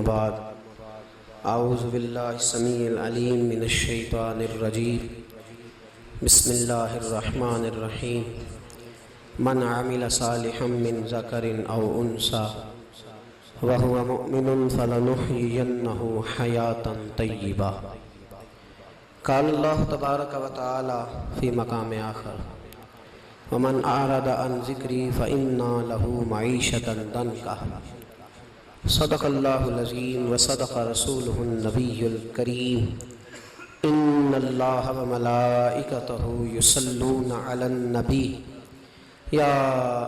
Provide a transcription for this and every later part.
بعد اعوذ باللہ السمیع العلیم من الشیطان الرجیم بسم اللہ الرحمن الرحیم من عمل صالحا من ذکر او انثى وهو مؤمن فلنحيينه حیاتا طیبہ۔ قال اللہ تبارک و تعالی فی مقام آخر ومن اعرض عن ذکری فإنا له معیشة ضنکا۔ صدق اللہ العظیم وصدق رسولہ النبی الکریم۔ ان اللہ وملائکتہ یصلون علی النبی یا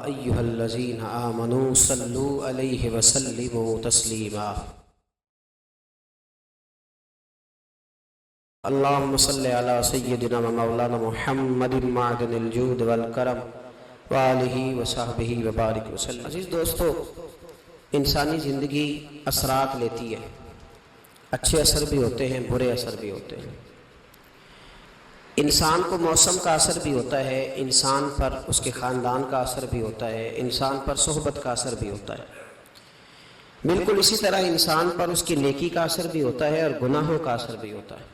ایہا الذین آمنوا صلوا علیہ وسلموا تسلیما۔ اللہم صلی علی سیدنا و مولانا محمد معدن الجود والکرم وآلہ وصحبہ وبارک وسلم۔ عزیز دوستو، انسانی زندگی اثرات لیتی ہے، اچھے اثر بھی ہوتے ہیں، برے اثر بھی ہوتے ہیں۔ انسان کو موسم کا اثر بھی ہوتا ہے، انسان پر اس کے خاندان کا اثر بھی ہوتا ہے، انسان پر صحبت کا اثر بھی ہوتا ہے۔ بالکل اسی طرح انسان پر اس کی نیکی کا اثر بھی ہوتا ہے اور گناہوں کا اثر بھی ہوتا ہے۔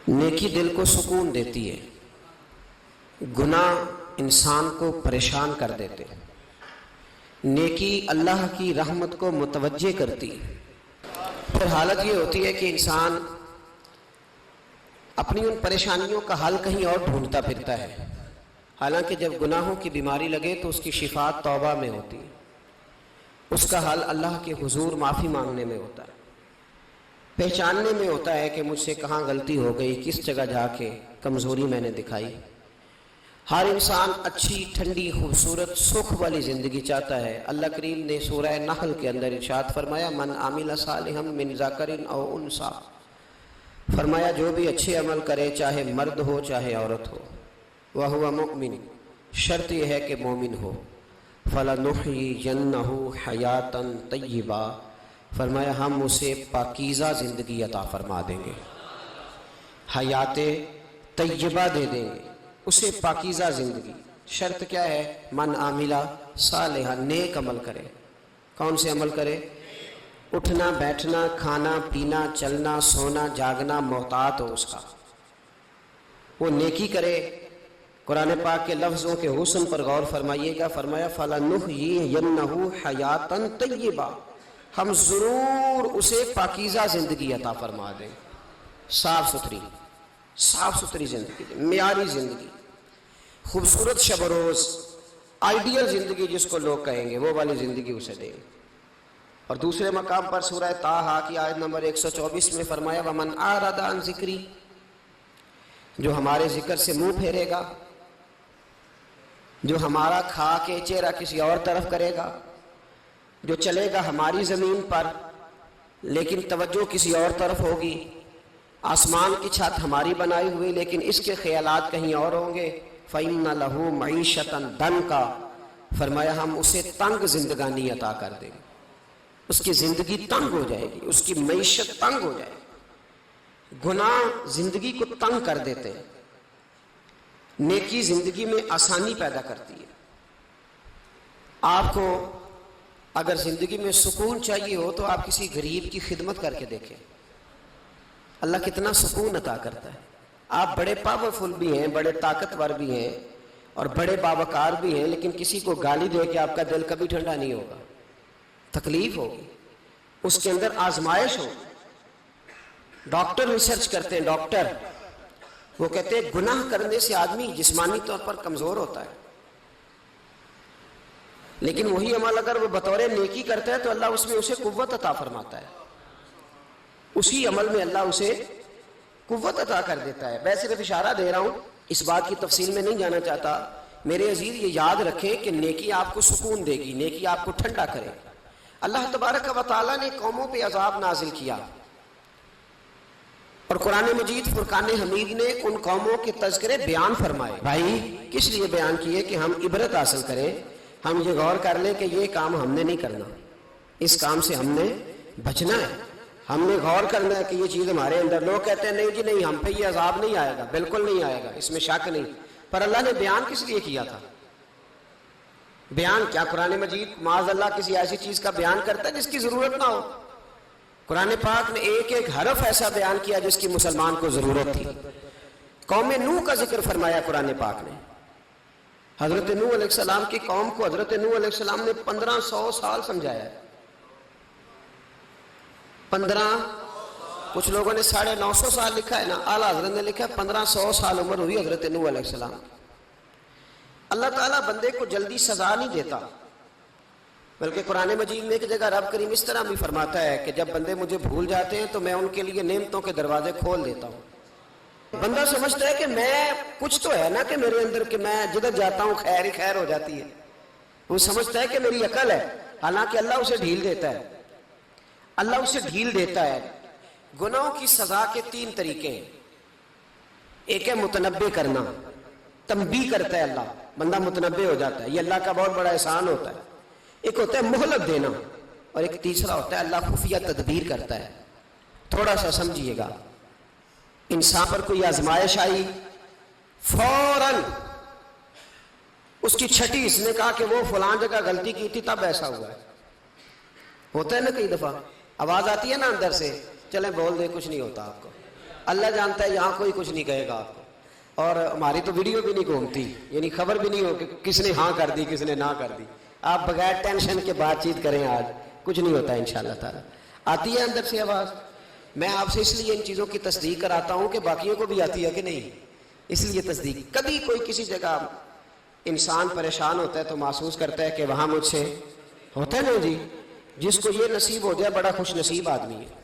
نیکی دل کو سکون دیتی ہے، گناہ انسان کو پریشان کر دیتے ہیں۔ نیکی اللہ کی رحمت کو متوجہ کرتی ہے۔ پھر حالت یہ ہوتی ہے کہ انسان اپنی ان پریشانیوں کا حل کہیں اور ڈھونڈتا پھرتا ہے، حالانکہ جب گناہوں کی بیماری لگے تو اس کی شفا توبہ میں ہوتی ہے، اس کا حل اللہ کے حضور معافی مانگنے میں ہوتا ہے، پہچاننے میں ہوتا ہے کہ مجھ سے کہاں غلطی ہو گئی، کس جگہ جا کے کمزوری میں نے دکھائی۔ ہر انسان اچھی، ٹھنڈی، خوبصورت، سکھ والی زندگی چاہتا ہے۔ اللہ کریم نے سورہ نحل کے اندر ارشاد فرمایا من عمل صالحا من ذکر او انثى، فرمایا جو بھی اچھے عمل کرے، چاہے مرد ہو چاہے عورت ہو، وہو مؤمن، شرط یہ ہے کہ مومن ہو، فلنحیینہ حیاتا طیبہ، فرمایا ہم اسے پاکیزہ زندگی عطا فرما دیں گے، حیات طیبہ دے دیں گے اسے، پاکیزہ زندگی۔ شرط کیا ہے؟ من عاملہ صالحا، نیک عمل کرے۔ کون سے عمل کرے؟ اٹھنا بیٹھنا، کھانا پینا، چلنا سونا جاگنا محتاط ہو اس کا، وہ نیکی کرے۔ قرآن پاک کے لفظوں کے حسن پر غور فرمائیے گا، فرمایا فَلَنُحْيِيَنَّهُ حَيَاتًا طَيِّبًا، ہم ضرور اسے پاکیزہ زندگی عطا فرما دیں، صاف ستھری زندگی، معیاری زندگی، خوبصورت شب و روز، آئیڈیل زندگی جس کو لوگ کہیں گے، وہ والی زندگی اسے دیں۔ اور دوسرے مقام پر سورہ طٰہٰ کی آیت نمبر 124 میں فرمایا وَمَنْ أَعْرَضَ عَنْ ذِكْرِي، جو ہمارے ذکر سے منہ پھیرے گا، جو ہمارا کھا کے چہرہ کسی اور طرف کرے گا، جو چلے گا ہماری زمین پر لیکن توجہ کسی اور طرف ہوگی، آسمان کی چھت ہماری بنائی ہوئی لیکن اس کے خیالات کہیں اور ہوں گے، فَإِنَّ لَهُ مَعِيشَةً ضَنْكَا، فرمایا ہم اسے تنگ زندگانی عطا کر دیں گے، اس کی زندگی تنگ ہو جائے گی، اس کی معیشت تنگ ہو جائے گی۔ گناہ زندگی کو تنگ کر دیتے ہیں، نیکی زندگی میں آسانی پیدا کرتی ہے۔ آپ کو اگر زندگی میں سکون چاہیے ہو تو آپ کسی غریب کی خدمت کر کے دیکھیں، اللہ کتنا سکون عطا کرتا ہے۔ آپ بڑے پاورفل بھی ہیں، بڑے طاقتور بھی ہیں اور بڑے باوقار بھی ہیں، لیکن کسی کو گالی دے کے آپ کا دل کبھی ٹھنڈا نہیں ہوگا، تکلیف ہوگی، اس کے اندر آزمائش ہوگی۔ ڈاکٹر ریسرچ کرتے ہیں، ڈاکٹر وہ کہتے ہیں گناہ کرنے سے آدمی جسمانی طور پر کمزور ہوتا ہے، لیکن وہی عمل اگر وہ بطور نیکی کرتا ہے تو اللہ اس میں اسے قوت عطا فرماتا ہے، اسی عمل میں اللہ اسے قوت عطا کر دیتا ہے۔ میں صرف اشارہ دے رہا ہوں، اس بات کی تفصیل میں نہیں جانا چاہتا۔ میرے عزیز یہ یاد رکھیں کہ نیکی آپ کو سکون دے گی، نیکی آپ کو ٹھنڈا کرے گی۔ اللہ تبارک و تعالیٰ نے قوموں پہ عذاب نازل کیا اور قرآن مجید فرقان حمید نے ان قوموں کے تذکرے بیان فرمائے۔ بھائی کس لیے بیان کیے؟ کہ ہم عبرت حاصل کریں، ہم یہ غور کر لیں کہ یہ کام ہم نے نہیں کرنا، اس کام سے ہم نے بچنا ہے، ہم نے غور کرنا ہے کہ یہ چیز ہمارے اندر۔ لوگ کہتے ہیں نہیں جی نہیں، ہم پہ یہ عذاب نہیں آئے گا، بالکل نہیں آئے گا، اس میں شک نہیں، پر اللہ نے بیان کس لیے کیا تھا؟ بیان کیا قرآن مجید معاذ اللہ کسی ایسی چیز کا بیان کرتا ہے جس کی ضرورت نہ ہو؟ قرآن پاک نے ایک ایک حرف ایسا بیان کیا جس کی مسلمان کو ضرورت تھی۔ قوم نوح کا ذکر فرمایا قرآن پاک نے۔ حضرت نوح علیہ السلام کی قوم کو حضرت نوح علیہ السلام نے 1500 سال سمجھایا۔ 15، کچھ لوگوں نے 950 سال لکھا ہے نا، اعلیٰ حضرت نے لکھا ہے 1500 سال عمر ہوئی حضرت نوح علیہ السلام۔ اللہ تعالیٰ بندے کو جلدی سزا نہیں دیتا، بلکہ قرآن مجید میں ایک جگہ رب کریم اس طرح بھی فرماتا ہے کہ جب بندے مجھے بھول جاتے ہیں تو میں ان کے لیے نعمتوں کے دروازے کھول دیتا ہوں۔ بندہ سمجھتا ہے کہ میں کچھ تو ہے نا کہ میرے اندر کہ میں جدھر جاتا ہوں خیر ہی خیر ہو جاتی ہے، وہ سمجھتا ہے کہ میری عقل ہے، حالانکہ اللہ اسے ڈھیل دیتا ہے۔ اللہ اسے ڈھیل دیتا ہے۔ گناہوں کی سزا کے 3 طریقے ہیں۔ ایک ہے متنبع کرنا، تنبیہ کرتا ہے اللہ، بندہ متنبع ہو جاتا ہے، یہ اللہ کا بہت بڑا احسان ہوتا ہے۔ ایک ہوتا ہے مہلت دینا، اور ایک تیسرا ہوتا ہے اللہ خفیہ تدبیر کرتا ہے۔ تھوڑا سا سمجھیے گا، انسان پر کوئی آزمائش آئی، فوراً اس کی چھٹی اس نے کہا کہ وہ فلاں جگہ غلطی کی تھی تب ایسا ہوا ہے۔ ہوتا ہے نا کئی دفعہ آواز آتی ہے نا اندر سے، چلیں بول دیں کچھ نہیں ہوتا آپ کو، اللہ جانتا ہے یہاں کوئی کچھ نہیں کہے گا آپ کو، اور ہماری تو ویڈیو بھی نہیں گھومتی، یعنی خبر بھی نہیں ہو کہ کس نے ہاں کر دی کس نے نہ کر دی۔ آپ بغیر ٹینشن کے بات چیت کریں، آج کچھ نہیں ہوتا انشاءاللہ تعالی۔ آتی ہے اندر سے آواز؟ میں آپ سے اس لیے ان چیزوں کی تصدیق کراتا ہوں کہ باقیوں کو بھی آتی ہے کہ نہیں، اس لیے تصدیق۔ کبھی کوئی کسی جگہ انسان پریشان ہوتا ہے تو محسوس کرتا ہے کہ وہاں مجھ سے ہوتا ہے نا جی، جس کو یہ نصیب ہو جائے بڑا خوش نصیب آدمی ہے۔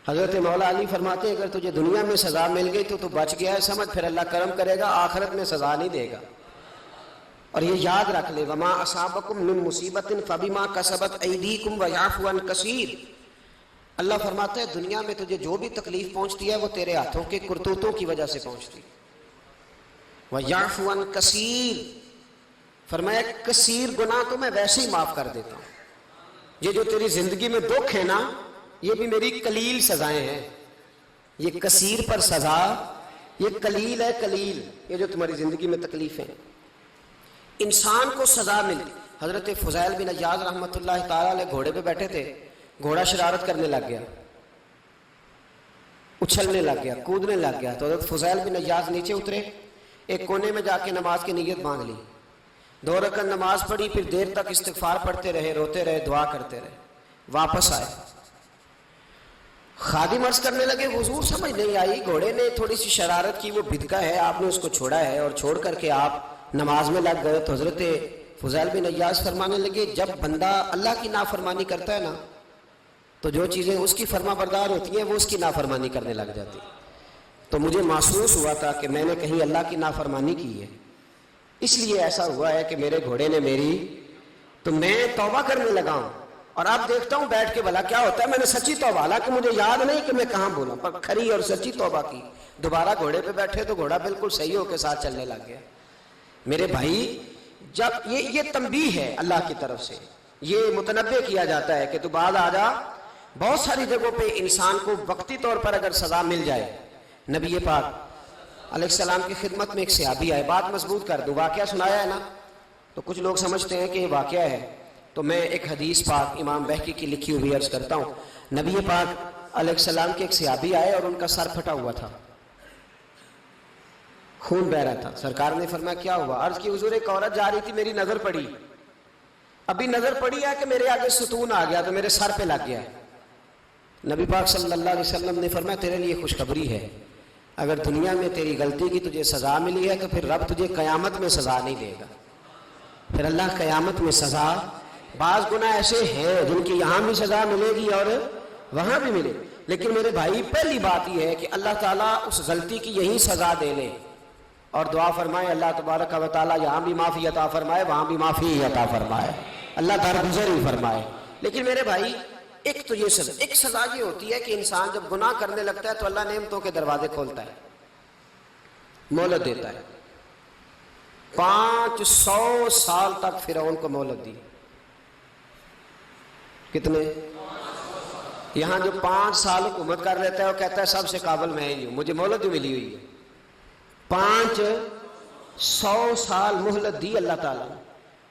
حضرت مولا علی فرماتے ہیں اگر تجھے دنیا میں سزا مل گئی تو بچ گیا ہے، سمجھ پھر اللہ کرم کرے گا، آخرت میں سزا نہیں دے گا۔ اور یہ یاد رکھ لے، وما اصابکم من مصیبت فبما کسبت ایدیکم ویعفو عن کثیر۔ اللہ فرماتا ہے دنیا میں تجھے جو بھی تکلیف پہنچتی ہے وہ تیرے ہاتھوں کے کرتوتوں کی وجہ سے پہنچتی ہے۔ ویعفو عن کثیر، فرمایا کثیر گناہ تو میں ویسے ہی معاف کر دیتا ہوں۔ یہ جو تیری زندگی میں دکھ ہے نا، یہ بھی میری قلیل سزائیں ہیں۔ یہ کثیر پر سزا، یہ قلیل ہے، قلیل یہ جو تمہاری زندگی میں تکلیفیں ہیں۔ انسان کو سزا ملتی۔ حضرت فضیل بن عیاض رحمۃ اللہ تعالی علیہ گھوڑے پہ بیٹھے تھے، گھوڑا شرارت کرنے لگ گیا، اچھلنے لگ گیا، کودنے لگ گیا، تو حضرت فضیل بن عیاض نیچے اترے، ایک کونے میں جا کے نماز کی نیت باندھ لی، 2 رکعت نماز پڑھی، پھر دیر تک استغفار پڑھتے رہے، روتے رہے، دعا کرتے رہے، واپس آئے۔ خادم عرض کرنے لگے حضور سمجھ نہیں آئی، گھوڑے نے تھوڑی سی شرارت کی، وہ بھدکا ہے، آپ نے اس کو چھوڑا ہے اور چھوڑ کر کے آپ نماز میں لگ گئے۔ تو حضرت فضیل بن عیاض فرمانے لگے جب بندہ اللہ کی نافرمانی کرتا ہے نا تو جو چیزیں اس کی فرما بردار ہوتی ہیں وہ اس کی نافرمانی کرنے لگ جاتی۔ تو مجھے محسوس ہوا تھا کہ میں نے کہیں اللہ کی نافرمانی کی ہے، اس لیے ایسا ہوا ہے کہ میرے گھوڑے نے میری، تو میں توبہ کرنے لگا ہوں، اور اب دیکھتا ہوں بیٹھ کے بھلا کیا ہوتا ہے۔ میں نے سچی توبہ، حالانکہ مجھے یاد نہیں کہ میں کہاں بولا، پر کھری اور سچی توبہ کی۔ دوبارہ گھوڑے پہ بیٹھے تو گھوڑا بالکل صحیح ہو کے ساتھ چلنے لگ گیا۔ میرے بھائی جب یہ تنبیہ ہے اللہ کی طرف سے، یہ متنبع کیا جاتا ہے کہ تو بعد آ جا۔ بہت ساری جگہوں پہ انسان کو وقتی طور پر اگر سزا مل جائے، نبی پاک علیہ السلام کی خدمت میں ایک صحابی آئے، بات مضبوط کر دوں، واقعہ سنایا ہے نا تو کچھ لوگ سمجھتے ہیں کہ یہ واقعہ ہے، تو میں ایک حدیث پاک امام بہقی کی لکھی ہوئی عرض کرتا ہوں۔ نبی پاک علیہ السلام کے ایک صحابی آئے اور ان کا سر پھٹا ہوا تھا، خون بہ رہا تھا۔ سرکار نے فرمایا کیا ہوا؟ عرض کی حضور ایک عورت جا رہی تھی، میری نظر پڑی، ابھی نظر پڑی ہے کہ میرے آگے ستون آ گیا تو میرے سر پہ لگ گیا۔ نبی پاک صلی اللہ علیہ وسلم نے فرمایا تیرے لیے خوشخبری ہے، اگر دنیا میں تیری غلطی کی تجھے سزا ملی ہے تو پھر رب تجھے قیامت میں سزا نہیں دے گا، پھر اللہ قیامت میں سزا۔ بعض گناہ ایسے ہیں جن کی یہاں بھی سزا ملے گی اور وہاں بھی ملے، لیکن میرے بھائی پہلی بات یہ ہے کہ اللہ تعالیٰ اس غلطی کی یہی سزا دے لے، اور دعا فرمائے اللہ تبارک و تعالیٰ یہاں بھی معافی عطا فرمائے، وہاں بھی معافی عطا فرمائے، اللہ درگزر ہی فرمائے۔ لیکن میرے بھائی ایک تو یہ سزا، ایک سزا یہ ہوتی ہے کہ انسان جب گناہ کرنے لگتا ہے تو اللہ نعمتوں کے دروازے کھولتا ہے، مہلت دیتا ہے۔ 500 سال تک فرعون کو مہلت دی، کتنے؟ یہاں جو 5 سال حکومت کر لیتا ہے وہ کہتا ہے سب سے قابل میں ہی ہوں، مجھے مہلت بھی ملی ہوئی ہے۔ 500 سال مہلت دی اللہ تعالیٰ نے،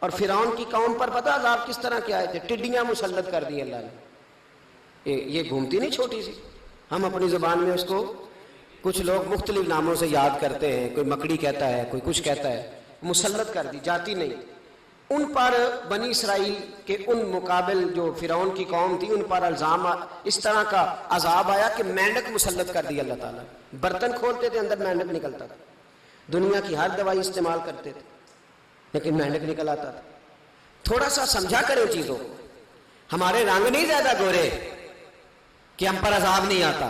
اور فرعون کی قوم پر پتہ عذاب کس طرح کے آئے تھے؟ ٹڈیاں مسلط کر دی اللہ نے. یہ گھومتی نہیں چھوٹی سی، ہم اپنی زبان میں اس کو کچھ لوگ مختلف ناموں سے یاد کرتے ہیں، کوئی مکڑی کہتا ہے، کوئی کچھ کہتا ہے. مسلط کر دی، جاتی نہیں. ان پر بنی اسرائیل کے ان مقابل جو فرعون کی قوم تھی ان پر الزام اس طرح کا عذاب آیا کہ مینڈک مسلط کر دی اللہ تعالیٰ. برتن کھولتے تھے اندر مینڈک نکلتا تھا. دنیا کی ہر دوائی استعمال کرتے تھے لیکن مینڈک نکل آتا تھا. تھوڑا سا سمجھا کریں چیزوں کو. ہمارے رنگ نہیں زیادہ گورے کہ ہم پر عذاب نہیں آتا.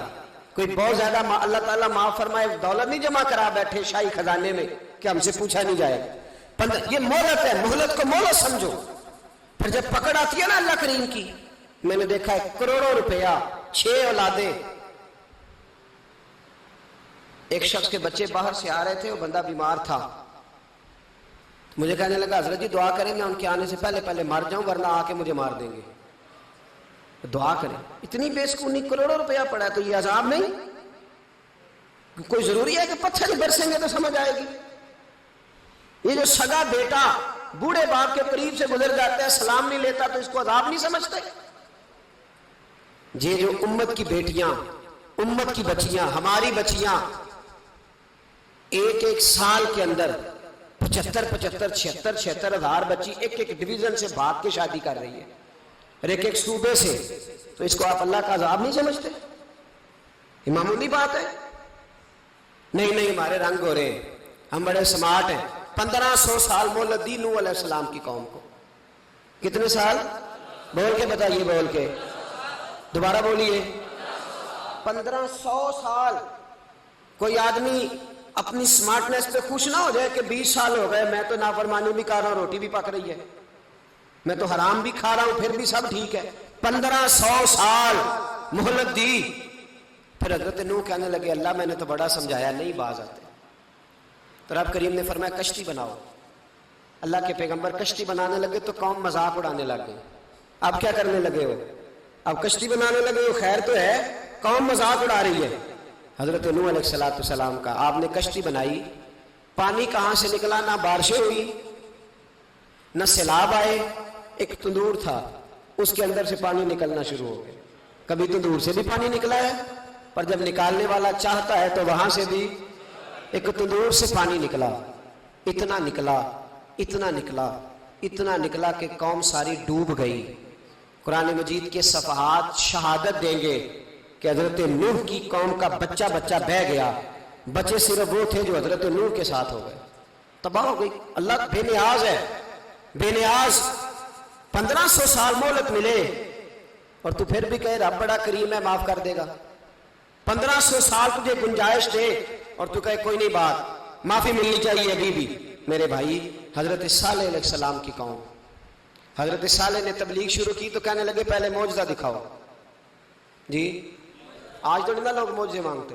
کوئی بہت زیادہ اللہ تعالیٰ معاف فرمائے دولت نہیں جمع کرا بیٹھے شاہی خزانے میں کہ ہم سے پوچھا نہیں جائے. یہ مہلت ہے، مہلت کو مہلت سمجھو. پھر جب پکڑ آتی ہے نا اللہ کریم کی، میں نے دیکھا ہے کروڑوں روپیہ، 6 اولادیں. ایک شخص کے بچے باہر سے آ رہے تھے، وہ بندہ بیمار تھا. مجھے کہنے لگا حضرت جی دعا کریں میں ان کے آنے سے پہلے مر جاؤں ورنہ آ کے مجھے مار دیں گے. دعا کریں. اتنی بے سکونی، کروڑوں روپیہ پڑا ہے تو یہ عذاب نہیں؟ کوئی ضروری ہے کہ پتھر ہی برسیں گے تو سمجھ آئے گی؟ یہ جو سگا بیٹا بوڑھے باپ کے قریب سے گزر جاتا ہے، سلام نہیں لیتا تو اس کو عذاب نہیں سمجھتے؟ یہ جو امت کی بیٹیاں، امت کی بچیاں، ہماری بچیاں ایک سال کے اندر 75,000 ہزار بچی ایک ڈویژن سے بھاگ کے شادی کر رہی ہے اور ایک صوبے سے. تو اس کو آپ اللہ کا عذاب نہیں سمجھتے؟ یہ معمولی بات ہے. نہیں ہمارے رنگ ہو رہے ہیں، ہم بڑے سمارٹ ہیں. 1500 سال مہلت دی نوح علیہ السلام کی قوم کو. کتنے سال؟ بول کے بتائیے، بول کے دوبارہ بولیے. 1500 سال. کوئی آدمی اپنی سمارٹنس پہ خوش نہ ہو جائے کہ 20 سال ہو گئے میں تو نافرمانی بھی کر رہا ہوں، روٹی بھی پک رہی ہے، میں تو حرام بھی کھا رہا ہوں پھر بھی سب ٹھیک ہے. 1500 سال مہلت دی. پھر حضرت نوح کہنے لگے اللہ میں نے تو بڑا سمجھایا نہیں باز آتے. تو رب کریم نے فرمایا کشتی بناؤ. اللہ کے پیغمبر کشتی بنانے لگے تو قوم مذاق اڑانے لگ گئی. اب کیا کرنے لگے ہو؟ اب کشتی بنانے لگے ہو، خیر تو ہے، قوم مذاق اڑا رہی ہے. حضرت نوح علیہ السلام کا آپ نے کشتی بنائی، پانی کہاں سے نکلا؟ نہ بارشیں ہوئی نہ سیلاب آئے. ایک تندور تھا اس کے اندر سے پانی نکلنا شروع ہو گیا. کبھی تندور سے بھی پانی نکلا ہے، پر جب نکالنے والا چاہتا ہے تو وہاں سے بھی ایک تندور سے پانی نکلا. اتنا نکلا اتنا نکلا اتنا نکلا کہ قوم ساری ڈوب گئی. قرآن مجید کے صفحات شہادت دیں گے کہ حضرت نوح کی قوم کا بچہ بہ گیا. بچے صرف وہ تھے جو حضرت نوح کے ساتھ ہو گئے، تباہ ہو گئی. اللہ بے نیاز ہے، بے نیاز. 1500 سال مہلت ملے اور تو پھر بھی کہے رب بڑا کریم ہے معاف کر دے گا. 1500 سال تجھے گنجائش دے اور تو کہے کوئی نہیں، بات معافی ملنی چاہیے ابھی بھی. میرے بھائی حضرت صالح علیہ السلام کی قوم، حضرت صالح نے تبلیغ شروع کی تو کہنے لگے پہلے معجزہ دکھاؤ. جی آج تو نہیں لوگ معجزے مانگتے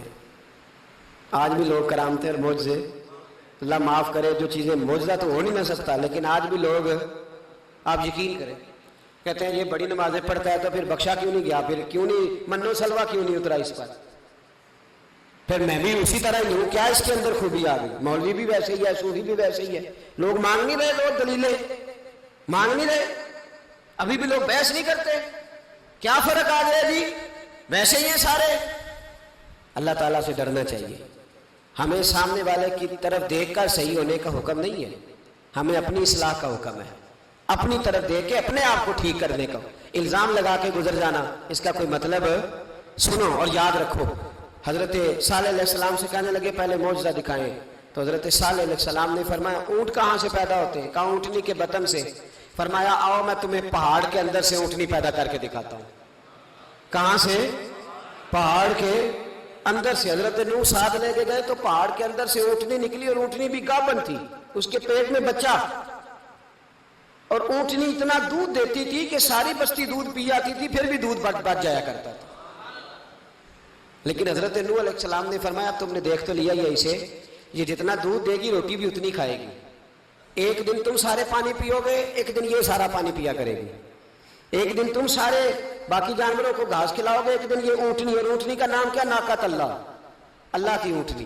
ہیں. آج بھی لوگ کرامتے اور معجزے، اللہ معاف کرے، جو چیزیں معجزہ تو ہو نہیں نہ سکتا لیکن آج بھی لوگ، آپ یقین کریں، کہتے ہیں یہ بڑی نمازیں پڑھتا ہے تو پھر بخشا کیوں نہیں گیا، پھر کیوں نہیں منو سلوا کیوں نہیں اترا اس پر، پھر میں بھی اسی طرح ہی ہوں، کیا اس کے اندر خوبی آ گئی؟ مولوی بھی ویسے ہی ہے، صوفی بھی ویسے ہی ہے. لوگ مانگ نہیں رہے، لوگ دلیلیں مانگ نہیں رہے. ابھی بھی لوگ بحث نہیں کرتے. کیا فرق آ گیا جی؟ ویسے ہی ہیں سارے. اللہ تعالیٰ سے ڈرنا چاہیے. ہمیں سامنے والے کی طرف دیکھ کر صحیح ہونے کا حکم نہیں ہے، ہمیں اپنی اصلاح کا حکم ہے. اپنی طرف دیکھ کے اپنے آپ کو ٹھیک کرنے کا. الزام لگا کے گزر جانا اس کا کوئی مطلب؟ سنو اور یاد رکھو. حضرت صالح علیہ السلام سے کہنے لگے پہلے معجزہ دکھائیں. تو حضرت صالح علیہ السلام نے فرمایا اونٹ کہاں سے پیدا ہوتے ہیں؟ کہا اونٹنی کے بطن سے. فرمایا آؤ میں تمہیں پہاڑ کے اندر سے اونٹنی پیدا کر کے دکھاتا ہوں. کہاں سے؟ پہاڑ کے اندر سے. حضرت نوح ساتھ لے کے گئے تو پہاڑ کے اندر سے اونٹنی نکلی اور اونٹنی بھی گابن تھی، اس کے پیٹ میں بچہ. اور اونٹنی اتنا دودھ دیتی تھی کہ ساری بستی دودھ پی جاتی تھی، پھر بھی دودھ بچ جایا کرتا تھا. لیکن حضرت نوح علیہ السلام نے فرمایا تم نے دیکھ تو لیا یہ اسے، یہ جتنا دودھ دے گی روٹی بھی اتنی کھائے گی. ایک دن تم سارے پانی پیو گے، ایک دن یہ سارا پانی پیا کرے گی. ایک دن تم سارے باقی جانوروں کو گھاس کھلاؤ گے، ایک دن یہ اونٹنی. اور اونٹنی کا نام کیا؟ ناقۃ اللہ، اللہ کی اونٹنی.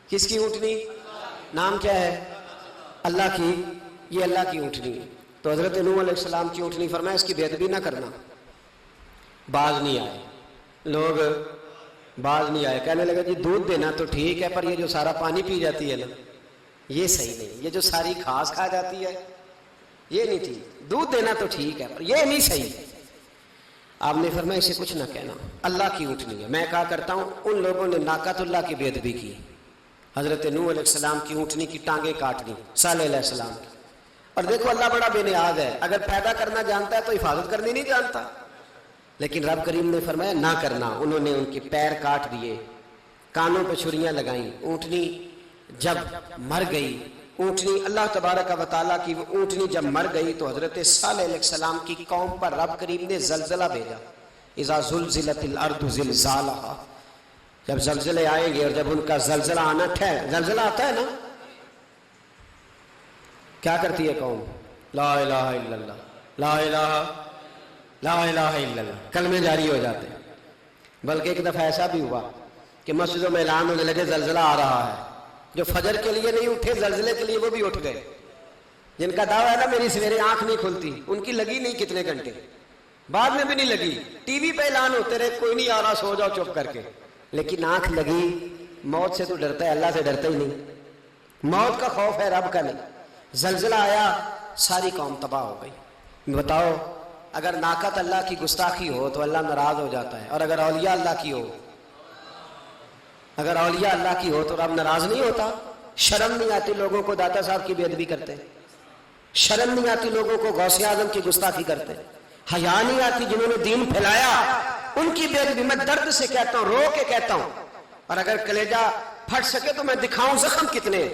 کس کی اونٹنی؟ نام کیا ہے؟ اللہ کی یہ اللہ کی اونٹنی ہے۔ تو حضرت نوح علیہ السلام کی اونٹنی فرمایا اس کی بے ادبی نہ کرنا۔ باز نہیں آئے لوگ، باز نہیں آئے، کہنے لگے جی دودھ دینا تو ٹھیک ہے، پر یہ جو سارا پانی پی جاتی ہے نا یہ صحیح نہیں، یہ جو ساری گھاس کھا جاتی ہے یہ نہیں ٹھیک، دودھ دینا تو ٹھیک ہے پر یہ نہیں صحیح۔ آپ نے فرمایا اسے کچھ نہ کہنا، اللہ کی اونٹنی ہے۔ میں کہا کرتا ہوں ان لوگوں نے ناقۃ اللہ کی بے ادبی کی، حضرت نوح علیہ السلام کی اونٹنی کی ٹانگیں کاٹ دی، صالح علیہ السلام کی۔ اور دیکھو اللہ بڑا بے نیاز ہے، اگر پیدا کرنا جانتا ہے تو حفاظت کرنی نہیں جانتا، لیکن رب کریم نے فرمایا نہ کرنا۔ انہوں نے ان کے پیر کاٹ دیے، کانوں پہ چھریاں لگائیں۔ اونٹنی جب مر گئی، اونٹنی اللہ تبارک و تعالیٰ کی وہ اونٹنی جب مر گئی تو حضرت صالح علیہ السلام کی قوم پر رب کریم نے زلزلہ بھیجا۔ اذا زلزلت الارض زلزالہا، جب زلزلے آئیں گے اور جب ان کا زلزلہ آنا زلزلہ آتا ہے نا، کیا کرتی ہے قوم؟ لا الہ الا اللہ، لا الہ الا اللہ، کلمے جاری ہو جاتے ہیں۔ بلکہ ایک دفعہ ایسا بھی ہوا کہ مسجدوں میں اعلان ہونے لگے زلزلہ آ رہا ہے، جو فجر کے لیے نہیں اٹھے زلزلے کے لیے وہ بھی اٹھ گئے، جن کا دعویٰ ہے نا میری سویرے آنکھ نہیں کھلتی، ان کی لگی نہیں کتنے گھنٹے، بعد میں بھی نہیں لگی، ٹی وی پہ اعلان ہوتے رہے کوئی نہیں آ رہا سو جاؤ چپ کر کے، لیکن آنکھ لگی۔ موت سے تو ڈرتا ہے، اللہ سے ڈرتا ہی نہیں، موت کا خوف ہے رب کا نہیں۔ زلزلہ آیا، ساری قوم تباہ ہو گئی۔ بتاؤ اگر ناقت اللہ کی گستاخی ہو تو اللہ ناراض ہو جاتا ہے، اور اگر اولیاء اللہ کی ہو، اگر اولیاء اللہ کی ہو تو رب ناراض نہیں ہوتا۔ شرم نہیں آتی لوگوں کو داتا صاحب کی بے ادبی کرتے، شرم نہیں آتی لوگوں کو غوث اعظم کی گستاخی کرتے، حیا نہیں آتی جنہوں نے دین پھیلایا ان کی بے ادبی۔ میں درد سے کہتا ہوں، رو کے کہتا ہوں، اور اگر کلیجہ پھٹ سکے تو میں دکھاؤں زخم کتنے۔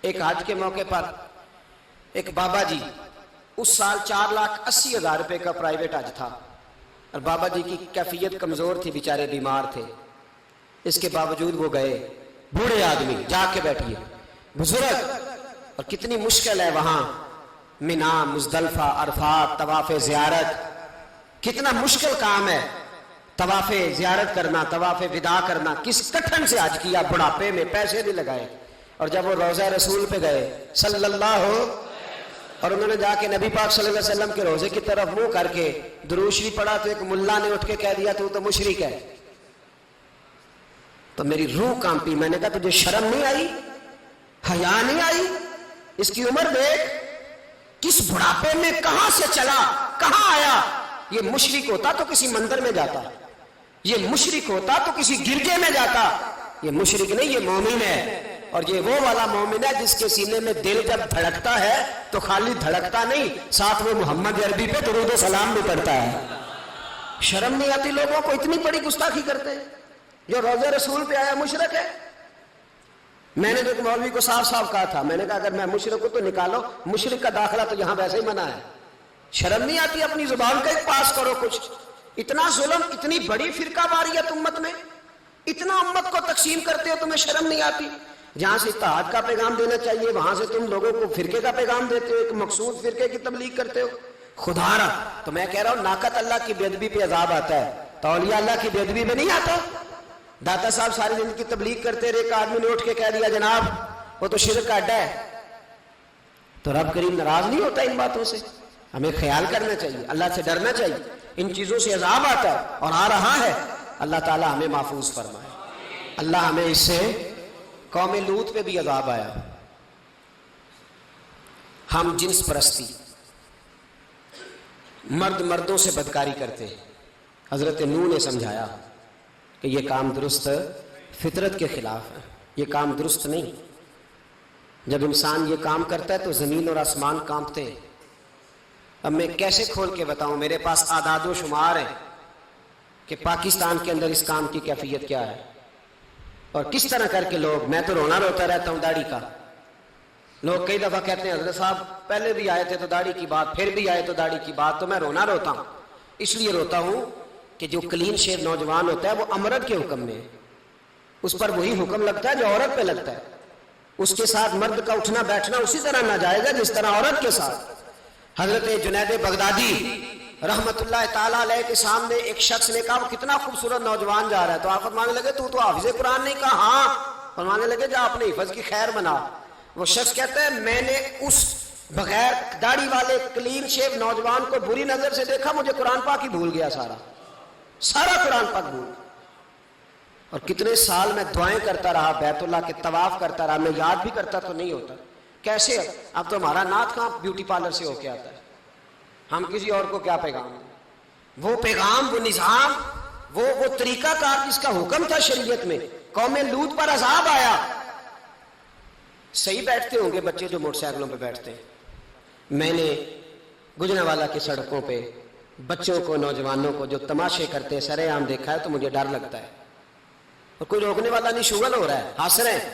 ایک حج کے موقع پر ایک بابا جی، اس سال 4,80,000 روپے کا پرائیویٹ حج تھا، اور بابا جی کی کیفیت کمزور تھی، بیچارے بیمار تھے، اس کے باوجود وہ گئے۔ بوڑھے آدمی، جا کے بیٹھیے، بزرگ، اور کتنی مشکل ہے وہاں مینا، مزدلفہ، عرفات، طواف زیارت، کتنا مشکل کام ہے طواف زیارت کرنا، طواف وداع کرنا۔ کس کٹھن سے حج کیا، بڑھاپے میں، پیسے بھی لگائے، اور جب وہ روضہ رسول پہ گئے صلی اللہ اور انہوں نے جا کے نبی پاک صلی اللہ علیہ وسلم کے روضے کی طرف منہ کر کے درود شریف پڑھا تو ایک ملا نے اٹھ کے کہہ دیا تو مشرک ہے۔ تو میری روح کانپی، میں نے کہا تجھے شرم نہیں آئی، حیا نہیں آئی؟ اس کی عمر دیکھ، کس بڑھاپے میں کہاں سے چلا، کہاں آیا۔ یہ مشرک ہوتا تو کسی مندر میں جاتا، یہ مشرک ہوتا تو کسی گرجے میں جاتا، یہ مشرک نہیں، یہ مومن ہے۔ اور یہ وہ والا مومن ہے جس کے سینے میں دل جب دھڑکتا ہے تو خالی دھڑکتا نہیں، ساتھ وہ محمد عربی پہ درود و سلام بھی پڑھتا ہے۔ شرم نہیں آتی لوگوں کو، اتنی بڑی گستاخی کرتے ہیں۔ جو روضہ رسول پہ آیا مشرک ہے۔ میں نے تو ایک مولوی کو صاف صاف کہا تھا، میں نے کہا اگر میں مشرک ہوں تو نکالو، مشرک کا داخلہ تو یہاں ویسے ہی منع ہے۔ شرم نہیں آتی، اپنی زبان کا ایک پاس کرو کچھ۔ اتنا ظلم، اتنی بڑی فرقہ واریت امت میں، اتنا امت کو تقسیم کرتے ہو، تمہیں شرم نہیں آتی؟ جہاں سے اتحاد کا پیغام دینا چاہیے وہاں سے تم لوگوں کو فرقے کا پیغام دیتے ہو، ایک مقصود فرقے کی تبلیغ کرتے ہو۔ خدا را، تو میں کہہ رہا ہوں ناقت اللہ کی بے ادبی پہ عذاب آتا ہے، تو اولیاء اللہ کی بے ادبی پہ نہیں آتا۔ داتا صاحب ساری زندگی تبلیغ کرتے رہے، ایک آدمی نے اٹھ کے کہہ دیا جناب وہ تو شرک کا اڈا ہے، تو رب کریم ناراض نہیں ہوتا ان باتوں سے؟ ہمیں خیال کرنا چاہیے، اللہ سے ڈرنا چاہیے۔ ان چیزوں سے عذاب آتا ہے اور آ رہا ہے، اللہ تعالی ہمیں محفوظ فرمائے۔ اللہ ہمیں اس سے، قوم لوط پہ بھی عذاب آیا، ہم جنس پرستی، مرد مردوں سے بدکاری کرتے ہیں۔ حضرت نوح نے سمجھایا کہ یہ کام درست فطرت کے خلاف ہے، یہ کام درست نہیں۔ جب انسان یہ کام کرتا ہے تو زمین اور آسمان کانپتے ہیں۔ اب میں کیسے کھول کے بتاؤں، میرے پاس اعداد و شمار ہیں کہ پاکستان کے اندر اس کام کی کیفیت کیا ہے اور کس طرح کر کے لوگ، میں تو رونا روتا رہتا ہوں داڑھی کا۔ لوگ کئی دفعہ کہتے ہیں حضرت صاحب پہلے بھی آئے تھے تو داڑھی کی بات، پھر بھی آئے تو داڑھی کی بات، تو میں رونا روتا ہوں۔ اس لیے روتا ہوں کہ جو کلین شیو نوجوان ہوتا ہے وہ امرد کے حکم میں ہے، اس پر وہی حکم لگتا ہے جو عورت پہ لگتا ہے۔ اس کے ساتھ مرد کا اٹھنا بیٹھنا اسی طرح ناجائز ہے جس طرح عورت کے ساتھ۔ حضرت جنید بغدادی رحمت اللہ تعالیٰ علیہ کے سامنے ایک شخص نے کہا وہ کتنا خوبصورت نوجوان جا رہا ہے، تو آپ فرمانے لگے تو حافظ قرآن نہیں؟ کہا ہاں۔ فرمانے لگے جا اپنے حفظ کی خیر بنا۔ وہ شخص کہتا ہے میں نے اس بغیر داڑھی والے کلین شیو نوجوان کو بری نظر سے دیکھا، مجھے قرآن پاک ہی بھول گیا، سارا قرآن پاک بھول گیا۔ اور کتنے سال میں دعائیں کرتا رہا، بیت اللہ کے طواف کرتا رہا، میں یاد بھی کرتا تو نہیں ہوتا۔ کیسے؟ اب تو ہمارا نعت کہاں بیوٹی پارلر سے ہو کے آتا ہے، ہم کسی اور کو کیا پیغام دیں؟ وہ پیغام، وہ نظام، وہ طریقہ کار جس کا حکم تھا شریعت میں، قوم لوط پر عذاب آیا۔ صحیح بیٹھتے ہوں گے بچے جو موٹر سائیکلوں پہ بیٹھتے ہیں، میں نے گجرانوالہ کی سڑکوں پہ بچوں کو، نوجوانوں کو جو تماشے کرتے سرے عام دیکھا ہے تو مجھے ڈر لگتا ہے، اور کوئی روکنے والا نہیں، شغل ہو رہا ہے، ہنس رہے ہیں،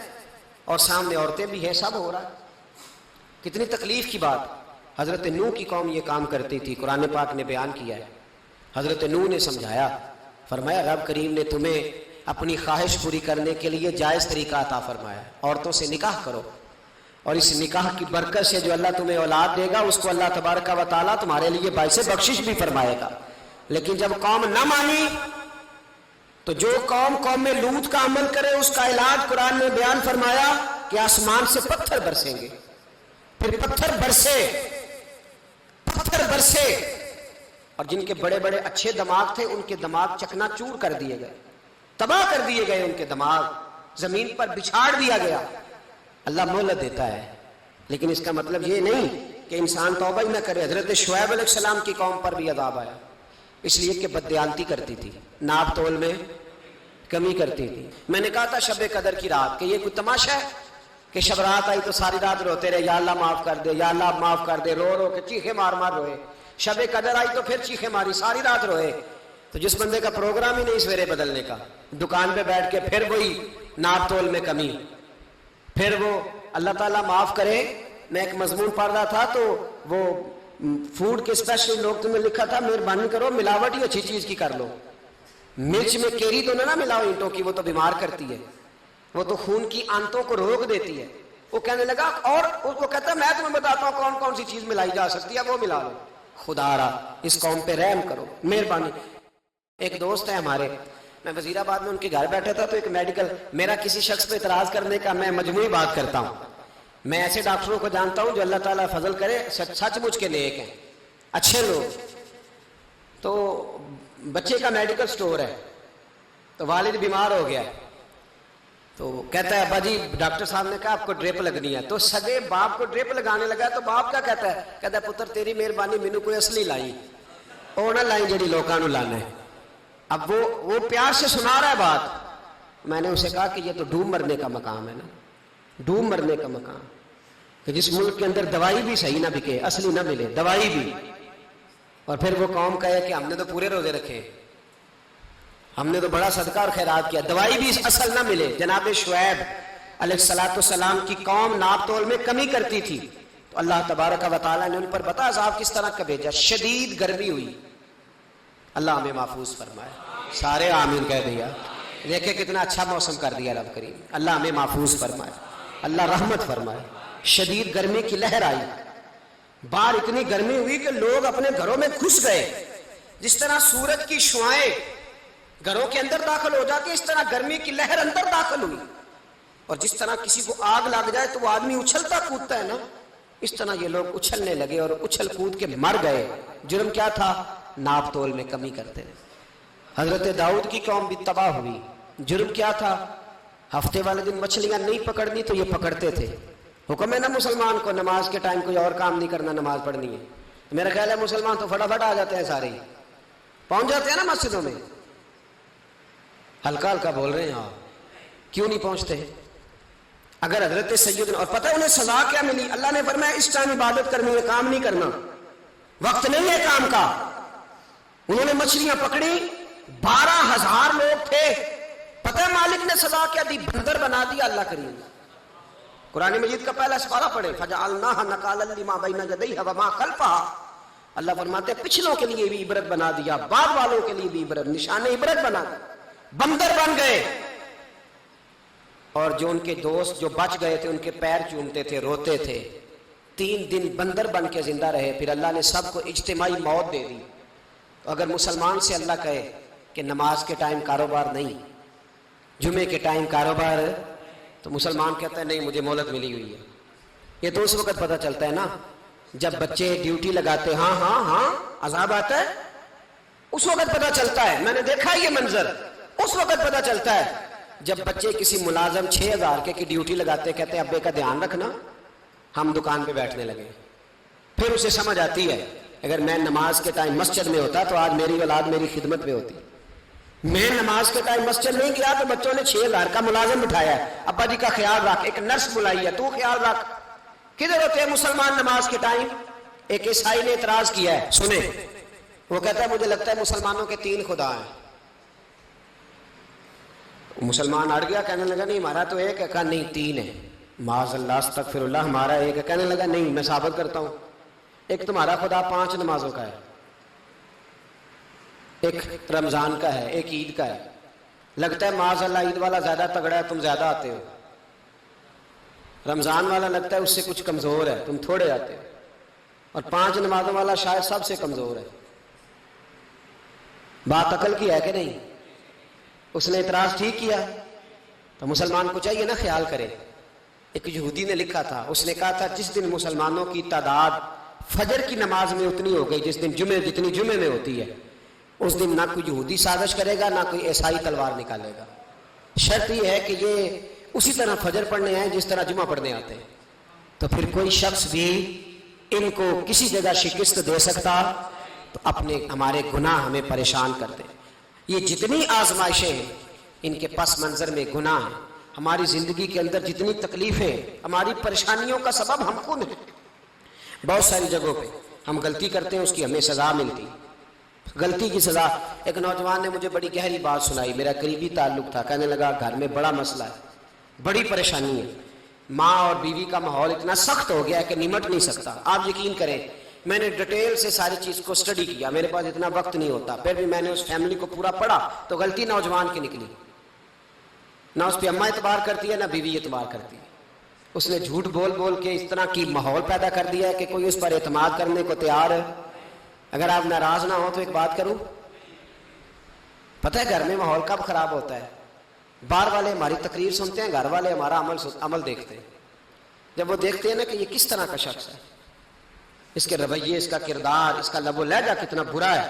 اور سامنے عورتیں بھی ہیں، سب ہو رہا ہے۔ کتنی تکلیف کی بات۔ حضرت نوح کی قوم یہ کام کرتی تھی، قرآن پاک نے بیان کیا ہے۔ حضرت نوح نے سمجھایا، فرمایا رب کریم نے تمہیں اپنی خواہش پوری کرنے کے لیے جائز طریقہ عطا فرمایا، عورتوں سے نکاح کرو، اور اس نکاح کی برکت سے جو اللہ تمہیں اولاد دے گا اس کو اللہ تبارک و تعالیٰ تمہارے لیے باعث بخشش بھی فرمائے گا۔ لیکن جب قوم نہ مانی تو جو قوم لوط کا عمل کرے اس کا علاج قرآن نے بیان فرمایا کہ آسمان سے پتھر برسیں گے، پھر پتھر برسے، اور جن کے بڑے بڑے اچھے دماغ تھے ان کے دماغ چکنا چور کر دیے گئے، تباہ کر دیے گئے، ان کے دماغ زمین پر بچھاڑ دیا گیا۔ اللہ مہلت دیتا ہے، لیکن اس کا مطلب یہ نہیں کہ انسان توبہ ہی نہ کرے۔ حضرت شعیب علیہ السلام کی قوم پر بھی عذاب آیا، اس لیے کہ بددیانتی کرتی تھی، ناپ تول میں کمی کرتی تھی۔ میں نے کہا تھا شب قدر کی رات کہ یہ کوئی تماشا ہے کہ شب رات آئی تو ساری رات روتے رہے، یا اللہ معاف کر دے، یا اللہ معاف کر دے، رو رو کے چیخے مار مار روئے۔ شب قدر آئی تو پھر چیخے ماری، ساری رات روئے۔ تو جس بندے کا پروگرام ہی نہیں سویرے بدلنے کا، دکان پہ بیٹھ کے پھر وہی ناپ تول میں کمی، پھر وہ اللہ تعالیٰ معاف کرے۔ میں ایک مضمون پڑھ رہا تھا تو وہ فوڈ کے اسپیشل لوگ تمہیں لکھا تھا مہربانی کرو ملاوٹ ہی اچھی چیز کی کر لو، مرچ میں کیری تو نہ ملاؤ اینٹوں کی، وہ تو بیمار کرتی ہے، وہ تو خون کی آنتوں کو روک دیتی ہے۔ وہ کہنے لگا، اور وہ کہتا ہے میں تمہیں بتاتا ہوں کون کون سی چیز ملائی جا سکتی ہے، وہ ملا لو۔ خدا را اس قوم پہ رحم کرو، مہربانی۔ ایک دوست ہے ہمارے، میں وزیر آباد میں ان کے گھر بیٹھا تھا تو ایک میڈیکل، میرا کسی شخص پہ اعتراض کرنے کا میں مجموعی بات کرتا ہوں۔ میں ایسے ڈاکٹروں کو جانتا ہوں جو اللہ تعالیٰ فضل کرے سچ مچ کے نیک ہیں، اچھے لوگ۔ تو بچے کا میڈیکل سٹور ہے، تو والد بیمار ہو گیا، تو کہتا ہے ابا جی ڈاکٹر صاحب نے کہا آپ کو ڈرپ لگنی ہے، تو سگے باپ کو ڈرپ لگانے لگا تو باپ کیا کہتا ہے پتر تیری مہربانی مینو کوئی اصلی لائی، وہ نہ لائی جڑی لوکاں نو لانا ہے۔ اب وہ پیار سے سنا رہا ہے بات۔ میں نے اسے کہا کہ یہ تو ڈوب مرنے کا مقام ہے نا، ڈوب مرنے کا مقام، کہ جس ملک کے اندر دوائی بھی صحیح نہ بکے، اصلی نہ ملے دوائی بھی، اور پھر وہ قوم کہے کہ ہم نے تو پورے روزے رکھے، ہم نے تو بڑا صدقہ اور خیرات کیا، دوائی بھی اصل نہ ملے۔ جناب شعیب علیہ السلام کی قوم ناپ تول میں کمی کرتی تھی، تو اللہ تبارک و تعالیٰ نے ان پر بتا عذاب کس طرح کا بھیجا، شدید گرمی ہوئی۔ اللہ ہمیں محفوظ فرمائے، سارے آمین کہہ دیا۔ دیکھیں کتنا اچھا موسم کر دیا رب کریم، اللہ ہمیں محفوظ فرمائے، اللہ رحمت فرمائے۔ شدید گرمی کی لہر آئی، باہر اتنی گرمی ہوئی کہ لوگ اپنے گھروں میں گھس گئے، جس طرح سورج کی شعاعیں گھروں کے اندر داخل ہو جاتی، اس طرح گرمی کی لہر اندر داخل ہوئی، اور جس طرح کسی کو آگ لگ جائے تو وہ آدمی اچھلتا کودتا ہے نا، اس طرح یہ لوگ اچھلنے لگے اور اچھل کود کے مر گئے۔ جرم کیا تھا؟ ناپ تول میں کمی کرتے رہے۔ حضرت داؤد کی قوم بھی تباہ ہوئی، جرم کیا تھا؟ ہفتے والے دن مچھلیاں نہیں پکڑنی تو یہ پکڑتے تھے۔ حکم ہے نا مسلمان کو نماز کے ٹائم کوئی اور کام نہیں کرنا، نماز پڑھنی ہے۔ میرا خیال ہے مسلمان تو فٹافٹ آ جاتے ہیں، سارے ہی پہنچ جاتے ہیں نا مسجدوں میں۔ ہلکا ہلکا بول رہے ہیں آپ، کیوں نہیں پہنچتے؟ اگر حضرت سیدنا، اور پتہ انہیں سزا کیا ملی؟ اللہ نے فرمایا اس ٹائم عبادت کرنی ہے، کام نہیں کرنا، وقت نہیں ہے کام کا۔ انہوں نے مچھلیاں پکڑی، 12,000 لوگ تھے، پتہ مالک نے سزا کیا دی؟ بندر بنا دیا اللہ کریم۔ قرآن مجید کا پہلا سپارہ پڑھے، فَجَعَلْنَاهَا نَكَالًا لِمَا بَيْنَ يَدَيْهَا وَمَا خَلْفَهَا۔ اللہ فرماتے ہیں پچھلوں کے لیے بھی عبرت بنا دیا، بعد والوں کے لیے بھی عبرت، نشان عبرت بنا دیا۔ بندر بن گئے، اور جو ان کے دوست جو بچ گئے تھے ان کے پیر چومتے تھے، روتے تھے۔ 3 دن بندر بن کے زندہ رہے، پھر اللہ نے سب کو اجتماعی موت دے دی۔ تو اگر مسلمان سے اللہ کہے کہ نماز کے ٹائم کاروبار نہیں، جمعے کے ٹائم کاروبار، تو مسلمان کہتا ہے نہیں مجھے مہلت ملی ہوئی ہے، یہ تو اس وقت پتہ چلتا ہے نا جب بچے ڈیوٹی لگاتے ہاں ہاں ہاں عذاب آتا ہے، اس وقت پتہ چلتا ہے. میں نے دیکھا یہ منظر، اس وقت پتہ چلتا ہے جب بچے کسی ملازم 6000 کی ڈیوٹی لگاتے، کہتے ہیں ابے کا دھیان رکھنا، ہم دکان پہ بیٹھنے لگے. پھر اسے سمجھ آتی ہے اگر میں نماز کے ٹائم مسجد میں ہوتا تو آج میری اولاد میری خدمت میں ہوتی. میں نماز کے ٹائم مسجد نہیں گیا تو بچوں نے 6000 کا ملازم بٹھایا ہے، ابا جی کا خیال رکھ، ایک نرس بلائی ہے، تو خیال رکھ. کدھر ہوتے ہیں مسلمان نماز کے ٹائم؟ ایک عیسائی نے اعتراض کیا ہے، سنیں، وہ کہتا ہے مجھے لگتا ہے مسلمانوں کے 3 خدا ہیں. مسلمان اڑ گیا، کہنے لگا نہیں ہمارا تو ایک ہے. کہا نہیں 3 ہے. معاذ اللہ استغفر اللہ، ہمارا ایک ہے. کہنے لگا نہیں میں ثابت کرتا ہوں، ایک تمہارا خدا 5 نمازوں کا ہے، ایک رمضان کا ہے، ایک عید کا ہے. لگتا ہے معاذ اللہ عید والا زیادہ تگڑا ہے، تم زیادہ آتے ہو. رمضان والا لگتا ہے اس سے کچھ کمزور ہے، تم تھوڑے آتے ہو. اور 5 نمازوں والا شاید سب سے کمزور ہے. بات عقل کی ہے کہ نہیں؟ اس نے اعتراض ٹھیک کیا. تو مسلمان کو چاہیے نا خیال کرے. ایک یہودی نے لکھا تھا، اس نے کہا تھا جس دن مسلمانوں کی تعداد فجر کی نماز میں اتنی ہو گئی جس دن جتنی جمعے میں ہوتی ہے، اس دن نہ کوئی یہودی سازش کرے گا نہ کوئی عیسائی تلوار نکالے گا. شرط یہ ہے کہ یہ اسی طرح فجر پڑھنے آئے جس طرح جمعہ پڑھنے آتے ہیں. تو پھر کوئی شخص بھی ان کو کسی جگہ شکست دے سکتا تو اپنے ہمارے گناہ ہمیں پریشان کرتے. یہ جتنی آزمائشیں ہیں ان کے پس منظر میں گناہ ہیں. ہماری زندگی کے اندر جتنی تکلیفیں، ہماری پریشانیوں کا سبب ہم خود ہیں. بہت ساری جگہوں پہ ہم غلطی کرتے ہیں، اس کی ہمیں سزا ملتی. غلطی کی سزا. ایک نوجوان نے مجھے بڑی گہری بات سنائی، میرا قریبی تعلق تھا. کہنے لگا گھر میں بڑا مسئلہ ہے، بڑی پریشانی ہے، ماں اور بیوی کا ماحول اتنا سخت ہو گیا ہے کہ نمٹ نہیں سکتا. آپ یقین کریں میں نے ڈیٹیل سے ساری چیز کو اسٹڈی کیا، میرے پاس اتنا وقت نہیں ہوتا، پھر بھی میں نے اس فیملی کو پورا پڑھا تو غلطی نوجوان کی نکلی. نہ اس پہ اماں اعتبار کرتی ہے نہ بیوی اعتبار کرتی ہے. اس نے جھوٹ بول بول کے اس طرح کی ماحول پیدا کر دیا ہے کہ کوئی اس پر اعتماد کرنے کو تیار ہے. اگر آپ ناراض نہ ہو تو ایک بات کروں، پتہ ہے گھر میں ماحول کب خراب ہوتا ہے؟ باہر والے ہماری تقریر سنتے ہیں، گھر والے ہمارا عمل دیکھتے ہیں. جب وہ دیکھتے ہیں نا کہ یہ کس طرح کا شخص ہے، اس کے رویے، اس کا کردار، اس کا لب و لہجہ کتنا برا ہے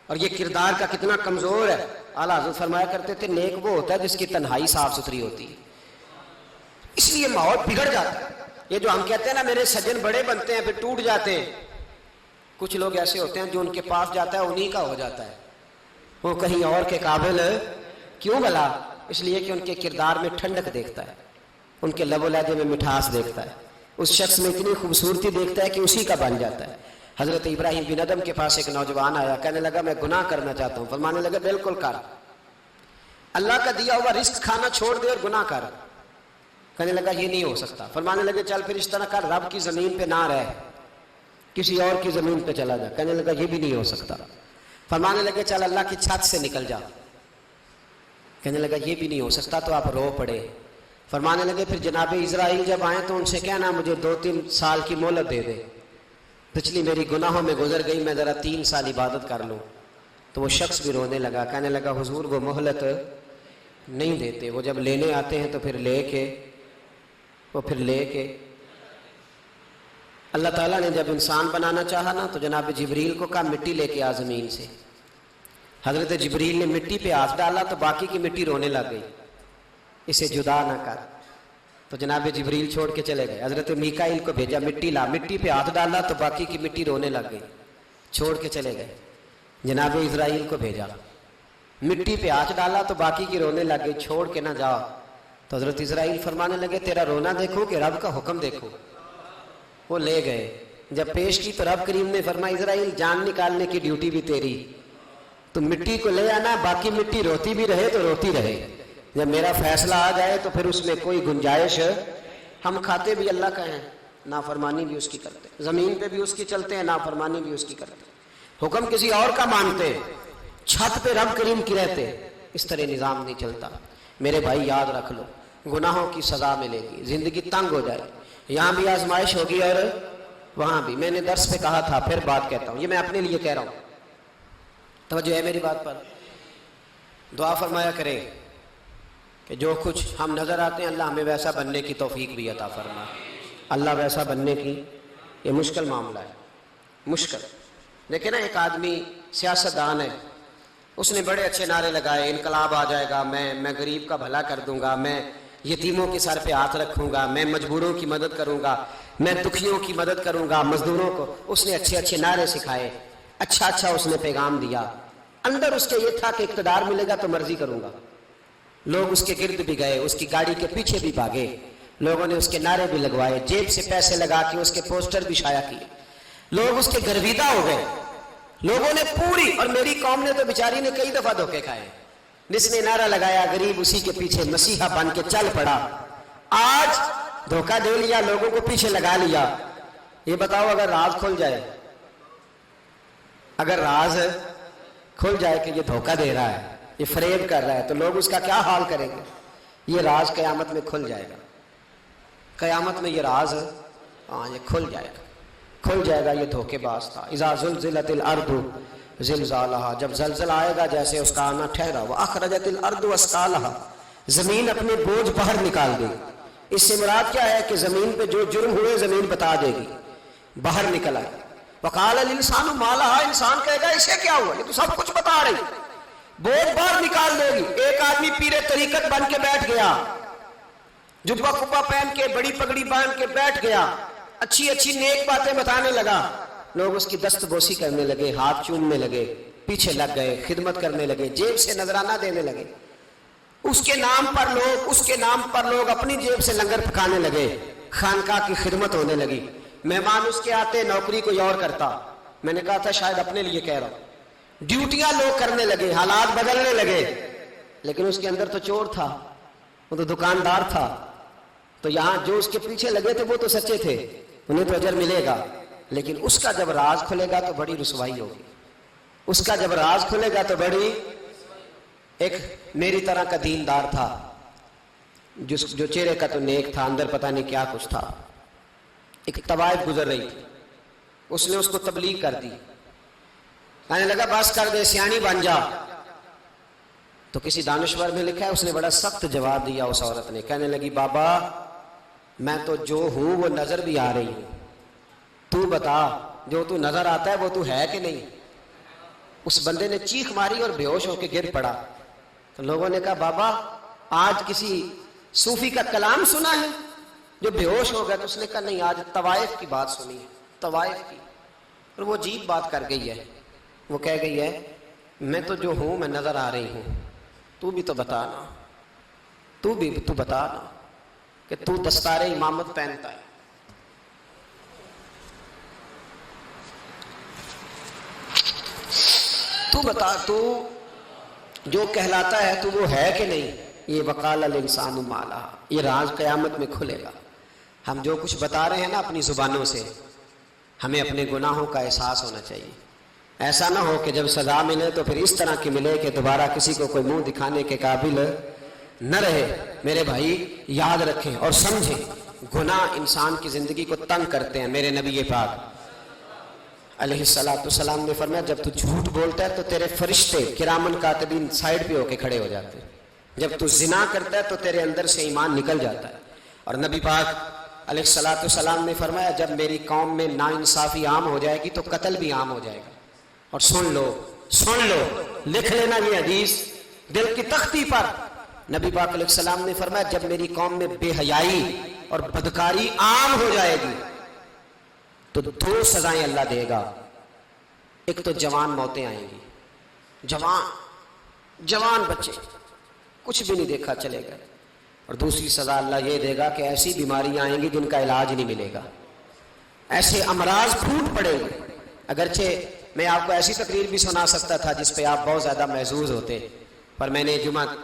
اور یہ کردار کا کتنا کمزور ہے. اعلیٰ حضرت فرمایا کرتے تھے نیک وہ ہوتا ہے جس کی تنہائی صاف ستھری ہوتی ہے. اس لیے ماحول بگڑ جاتا ہے. یہ جو ہم کہتے ہیں نا میرے سجن بڑے بنتے ہیں پھر ٹوٹ جاتے ہیں، کچھ لوگ ایسے ہوتے ہیں جو ان کے پاس جاتا ہے انہی کا ہو جاتا ہے. وہ کہیں اور کے قابل کیوں بھلا؟ اس لیے کہ ان کے کردار میں ٹھنڈک دیکھتا ہے، ان کے لب و لہجے میں مٹھاس دیکھتا ہے، اس شخص میں اتنی خوبصورتی دیکھتا ہے کہ اسی کا بن جاتا ہے. حضرت ابراہیم بن ادم کے پاس ایک نوجوان آیا، کہنے لگا میں گناہ کرنا چاہتا ہوں. فرمانے لگا بالکل کر، اللہ کا دیا ہوا رزق کھانا چھوڑ دے اور گناہ کر. کہنے لگا یہ نہیں ہو سکتا. فرمانے لگے چل پھر اس طرح کر، رب کی زمین پہ نہ رہ، کسی اور کی زمین پہ چلا جا. کہنے لگا یہ بھی نہیں ہو سکتا. فرمانے لگے چل اللہ کی چھت سے نکل جا. کہنے لگا یہ بھی نہیں ہو سکتا. تو آپ رو پڑے. فرمانے لگے پھر جناب اسرائیل جب آئیں تو ان سے کہنا مجھے 2-3 سال کی مہلت دے دے، پچھلی میری گناہوں میں گزر گئی، میں ذرا 3 سال عبادت کر لوں. تو وہ شخص بھی رونے لگا. کہنے لگا حضور وہ مہلت نہیں دیتے، وہ جب لینے آتے ہیں تو پھر لے کے اللہ تعالیٰ نے جب انسان بنانا چاہا نا تو جناب جبریل کو کہا مٹی لے کے آ زمین سے. حضرت جبریل نے مٹی پہ ہاتھ ڈالا تو باقی کی مٹی رونے لگ گئی، اسے جدا نہ کر. تو جناب جبریل چھوڑ کے چلے گئے. حضرت میکائیل کو بھیجا مٹی لا، مٹی پہ ہاتھ ڈالا تو باقی کی مٹی رونے لگ گئی، چھوڑ کے چلے گئے. جناب اسرائیل کو بھیجا، مٹی پہ ہاتھ ڈالا تو باقی کی رونے لگ گئی، چھوڑ کے نہ جاؤ. تو حضرت اسرائیل فرمانے لگے تیرا رونا دیکھو کہ رب کا حکم دیکھو. وہ لے گئے. جب پیش کی تو رب کریم نے فرمایا اسرائیل جان نکالنے کی ڈیوٹی بھی تیری، تو مٹی کو لے آنا، باقی مٹی روتی بھی رہے تو روتی رہے. جب میرا فیصلہ آ جائے تو پھر اس میں کوئی گنجائش، ہم کھاتے بھی اللہ کا ہیں، نافرمانی بھی اس کی کرتے، زمین پہ بھی اس کی چلتے ہیں، نافرمانی بھی اس کی کرتے، حکم کسی اور کا مانتے، چھت پہ رب کریم کی رہتے. اس طرح نظام نہیں چلتا. میرے بھائی یاد رکھ لو گناہوں کی سزا ملے گی، زندگی تنگ ہو جائے، یہاں بھی آزمائش ہوگی اور وہاں بھی. میں نے درس پہ کہا تھا پھر بات کہتا ہوں، یہ میں اپنے لیے کہہ رہا ہوں، توجہ ہے میری بات پر. دعا فرمایا کرے کہ جو کچھ ہم نظر آتے ہیں اللہ ہمیں ویسا بننے کی توفیق بھی عطا فرمائے. اللہ ویسا بننے کی یہ مشکل معاملہ ہے، مشکل۔ دیکھیں نا، ایک آدمی سیاستدان ہے، اس نے بڑے اچھے نعرے لگائے، انقلاب آ جائے گا، میں غریب کا بھلا کر دوں گا، میں یتیموں کے سر پہ ہاتھ رکھوں گا، میں مجبوروں کی مدد کروں گا، میں دکھیوں کی مدد کروں گا، مزدوروں کو۔ اس نے اچھے اچھے نعرے سکھائے، اچھا اس نے پیغام دیا۔ اندر اس کے یہ تھا کہ اقتدار ملے گا تو مرضی کروں گا۔ لوگ اس کے گرد بھی گئے، اس کی گاڑی کے پیچھے بھی بھاگے، لوگوں نے اس کے نعرے بھی لگوائے، جیب سے پیسے لگا کے اس کے پوسٹر بھی شائع کیے، لوگ اس کے گرویدہ ہو گئے۔ لوگوں نے پوری، اور میری قوم نے تو بیچاری نے کئی دفعہ دھوکے کھائے، جس نے نعرہ لگایا غریب اسی کے پیچھے مسیحا بن کے چل پڑا۔ آج دھوکہ دے لیا، لوگوں کو پیچھے لگا لیا۔ یہ بتاؤ، اگر راز کھل جائے، اگر راز کھل جائے کہ یہ دھوکہ دے رہا ہے، یہ فریب کر رہا ہے، تو لوگ اس کا کیا حال کریں گے؟ یہ راز قیامت میں کھل جائے گا، قیامت میں یہ راز یہ کھل جائے گا، یہ دھوکے باز تھا۔ اذا زلزلت الارض زلزالہا، جب زلزلہ آئے گا جیسے اس کا آنا ٹھہرا، واخرجت الارض اثقالہا، زمین اپنے بوجھ باہر نکال دے۔ اس سے مراد کیا ہے کہ زمین پہ جو جرم ہوئے زمین بتا دے گی، باہر نکل آئے۔ وقال الانسان ما لہا، انسان کہے گا اسے کیا ہوا، یہ تو سب کچھ بتا رہی، بوجھ باہر نکال دے گی۔ ایک آدمی پیر طریقت بن کے بیٹھ گیا، جبہ کبا پہن کے، بڑی پگڑی باندھ کے بیٹھ گیا، اچھی اچھی نیک باتیں بتانے لگا، لوگ اس کی دست بوسی کرنے لگے، ہاتھ چومنے لگے، پیچھے لگ گئے، خدمت کرنے لگے، جیب سے نذرانہ دینے لگے، اس کے نام پر لوگ اپنی جیب سے لنگر پکانے لگے، خانقاہ کی خدمت ہونے لگی، مہمان اس کے آتے، نوکری کوئی اور کرتا۔ میں نے کہا تھا شاید اپنے لیے کہہ رہا ہوں، ڈیوٹیاں لوگ کرنے لگے، حالات بدلنے لگے، لیکن اس کے اندر تو چور تھا، وہ تو دکاندار تھا۔ تو یہاں جو اس کے پیچھے لگے تھے وہ تو سچے تھے، انہیں تو اجر ملے گا، لیکن اس کا جب راز کھلے گا تو بڑی رسوائی ہوگی، اس کا جب راز کھلے گا تو بڑی۔ ایک میری طرح کا دیندار تھا، جو چہرے کا تو نیک تھا، اندر پتہ نہیں کیا کچھ تھا۔ ایک طوائف گزر رہی تھی، اس نے اس کو تبلیغ کر دی، کہنے لگا بس کر دے، سیانی بن جا۔ تو کسی دانشور میں لکھا ہے، اس نے بڑا سخت جواب دیا اس عورت نے، کہنے لگی بابا میں تو جو ہوں وہ نظر بھی آ رہی ہوں، تو بتا جو تو نظر آتا ہے وہ تو ہے کہ نہیں؟ اس بندے نے چیخ ماری اور بے ہوش ہو کے گر پڑا۔ تو لوگوں نے کہا بابا آج کسی صوفی کا کلام سنا ہے جو بے ہوش ہو گیا؟ تو اس نے کہا نہیں، آج طوائف کی بات سنی ہے، طوائف کی، اور وہ عجیب بات کر گئی ہے، وہ کہہ گئی ہے میں تو جو ہوں میں نظر آ رہی ہوں، تو بھی تو بتانا، تو بتانا کہ تو دستار امامت پہنتا ہے، تو بتا، تو جو کہلاتا ہے تو وہ ہے کہ نہیں؟ یہ وقال الانسان ما لہا، یہ راز قیامت میں کھلے گا۔ ہم جو کچھ بتا رہے ہیں نا اپنی زبانوں سے، ہمیں اپنے گناہوں کا احساس ہونا چاہیے۔ ایسا نہ ہو کہ جب سزا ملے تو پھر اس طرح کی ملے کہ دوبارہ کسی کو کوئی منہ دکھانے کے قابل نہ رہے۔ میرے بھائی یاد رکھیں اور سمجھیں، گناہ انسان کی زندگی کو تنگ کرتے ہیں۔ میرے نبی پاک علیہ السلام نے فرمایا جب تو جھوٹ بولتا ہے تو تیرے فرشتے کرامن کاتبین سائڈ پہ ہو کے کھڑے ہو جاتے ہیں، جب تو زنا کرتا ہے تو تیرے اندر سے ایمان نکل جاتا ہے۔ اور نبی پاک علیہ السلام نے فرمایا جب میری قوم میں ناانصافی عام ہو جائے گی تو قتل بھی عام ہو جائے گا۔ اور سن لو، لکھ لینا یہ حدیث دل کی تختی پر۔ نبی پاک علیہ السلام نے فرمایا جب میری قوم میں بے حیائی اور بدکاری عام ہو جائے گی تو دو سزائیں اللہ دے گا، ایک تو جوان موتیں آئیں گی، جوان بچے کچھ بھی نہیں دیکھا چلے گئے، اور دوسری سزا اللہ یہ دے گا کہ ایسی بیماریاں آئیں گی جن کا علاج نہیں ملے گا، ایسے امراض پھوٹ پڑے گے۔ اگرچہ میں آپ کو ایسی تقریر بھی سنا سکتا تھا جس پہ آپ بہت زیادہ محظوظ ہوتے، پر میں نے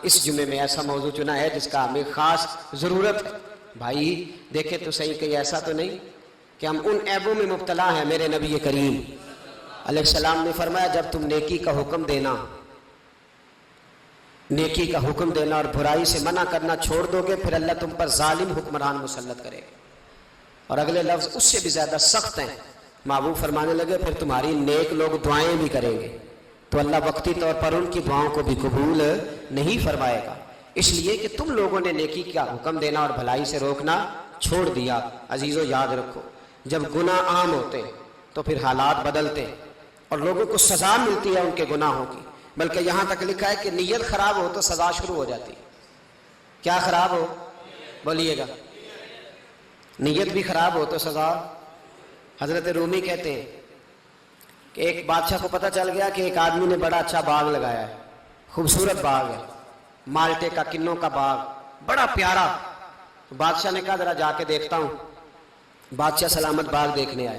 اس جمعے میں ایسا موضوع چنا ہے جس کا ہمیں خاص ضرورت ہے۔ بھائی دیکھیں تو صحیح کہ ایسا تو نہیں کہ ہم ان عیبوں میں مبتلا ہیں۔ میرے نبی کریم علیہ السلام نے فرمایا جب تم نیکی کا حکم دینا اور برائی سے منع کرنا چھوڑ دو گے پھر اللہ تم پر ظالم حکمران مسلط کرے گا۔ اور اگلے لفظ اس سے بھی زیادہ سخت ہیں، محبوب فرمانے لگے پھر تمہاری نیک لوگ دعائیں بھی کریں گے تو اللہ وقتی طور پر ان کی دعاؤں کو بھی قبول نہیں فرمائے گا، اس لیے کہ تم لوگوں نے نیکی کا حکم دینا اور بھلائی سے روکنا چھوڑ دیا. عزیزو یاد رکھو جب گناہ عام ہوتے تو پھر حالات بدلتے اور لوگوں کو سزا ملتی ہے ان کے گناہوں کی. بلکہ یہاں تک لکھا ہے کہ نیت خراب ہو تو سزا شروع ہو جاتی. کیا خراب ہو؟ بولیے گا. نیت بھی خراب ہو تو سزا. حضرت رومی کہتے ہیں کہ ایک بادشاہ کو پتہ چل گیا کہ ایک آدمی نے بڑا اچھا باغ لگایا ہے, خوبصورت باغ ہے, مالٹے کا, کنوں کا باغ, بڑا پیارا. بادشاہ نے کہا ذرا جا کے دیکھتا ہوں. بادشاہ سلامت باغ دیکھنے آئے.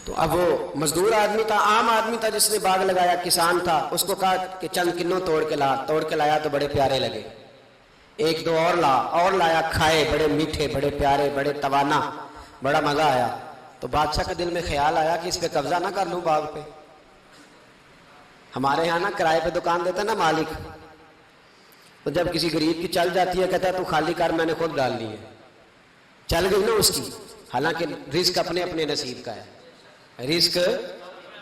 تو اب وہ مزدور آدمی تھا, عام آدمی تھا جس نے باغ لگایا, کسان تھا. اس کو کہا کہ چند کنوں توڑ کے لایا تو بڑے پیارے لگے. ایک دو اور لایا, کھائے, بڑے میٹھے, بڑے پیارے, بڑے توانا, بڑا مزہ آیا. تو بادشاہ کے دل میں خیال آیا کہ اس پہ قبضہ نہ کر لوں باغ پہ. ہمارے یہاں نا کرائے پہ دکان دیتا نا مالک, تو جب کسی غریب کی چل جاتی ہے کہتا ہے تو خالی کر, میں نے خود ڈال لی ہے. چل گئی نا اس کی, حالانکہ رزق اپنے اپنے نصیب کا ہے. رزق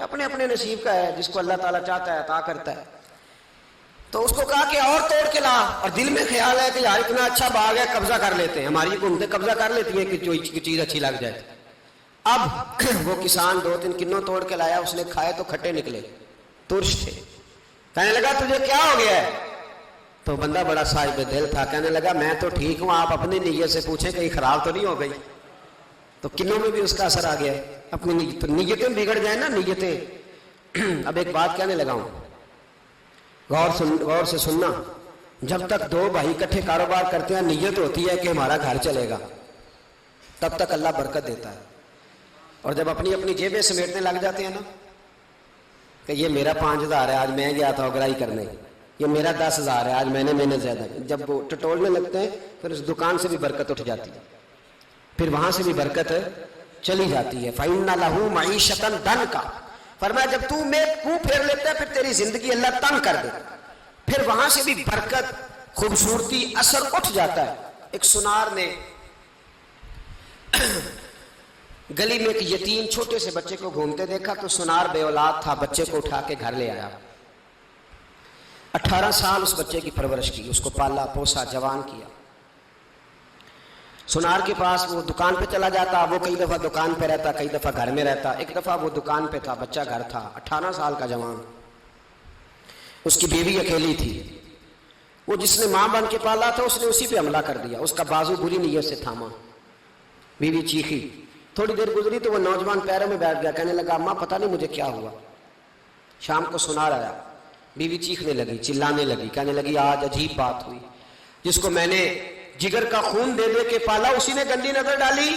اپنے اپنے نصیب کا ہے, جس کو اللہ تعالیٰ چاہتا ہے عطا کرتا ہے. تو اس کو کہا کہ اور توڑ کے لا, اور دل میں خیال ہے کہ یار اتنا اچھا باغ ہے, قبضہ کر لیتے ہیں. ہماری حکومتیں قبضہ کر لیتی ہیں کہ جو چیز اچھی لگ جائے. اب وہ کسان 2-3 کنوں توڑ کے لایا, اس نے کھائے تو کھٹے نکلے, ترش تھے. کہنے لگا تجھے کیا ہو گیا ہے؟ تو بندہ بڑا صاحب دل تھا, کہنے لگا میں تو ٹھیک ہوں, آپ اپنی نیت سے پوچھیں کہیں خراب تو نہیں ہو گئی. تو کنوں میں بھی اس کا اثر آ گیا. اپنی نیتیں بگڑ جائیں نا, نیتیں. اب ایک بات کہنے لگا ہوں, غور سے سننا. جب تک دو بھائی اکٹھے کاروبار کرتے ہیں, نیت ہوتی ہے کہ ہمارا گھر چلے گا, تب تک اللہ برکت دیتا ہے. اور جب اپنی اپنی جیبیں سمیٹنے لگ جاتے ہیں نا کہ یہ میرا 5,000 ہے, آج میں گیا تھا اگرائی کرنے, یہ میرا 10,000 ہے, آج میں نے محنت زیادہ کی. جب وہ ٹٹولنے لگتے ہیں پھر اس دکان سے بھی برکت اٹھ جاتی ہے, پھر وہاں سے بھی برکت چلی جاتی ہے. فَإِنَّ لَهُ مَعِيشَةً ضَنْكَ, فرمایا جب تو میں منہ پھیر لیتا ہے پھر تیری زندگی اللہ تنگ کر دے, پھر وہاں سے بھی برکت, خوبصورتی, اثر اٹھ جاتا ہے. ایک سنار نے گلی میں ایک یتیم چھوٹے سے بچے کو گھومتے دیکھا, تو سنار بے اولاد تھا, بچے کو اٹھا کے گھر لے آیا. 18 سال اس بچے کی پرورش کی, اس کو پالا پوسا, جوان کیا. سنار کے پاس وہ دکان پہ چلا جاتا, وہ کئی دفعہ دکان پہ رہتا, کئی دفعہ گھر میں رہتا. ایک دفعہ وہ دکان پہ تھا, بچہ گھر تھا, 18 سال کا جوان. اس کی بیوی اکیلی تھی. وہ جس نے ماں بن کے پالا تھا اس نے اسی پہ حملہ کر دیا, اس کا بازو بری نیت سے تھاما. بیوی چیخی, تھوڑی دیر گزری تو وہ نوجوان پیروں میں بیٹھ گیا, کہنے لگا اماں پتہ نہیں مجھے کیا ہوا. شام کو سنار آیا, بیوی چیخنے لگی, چلانے لگی, کہنے لگی آج عجیب بات ہوئی, جس کو میں نے جگر کا خون دے دے کے پالا اسی نے گندی نظر ڈالی.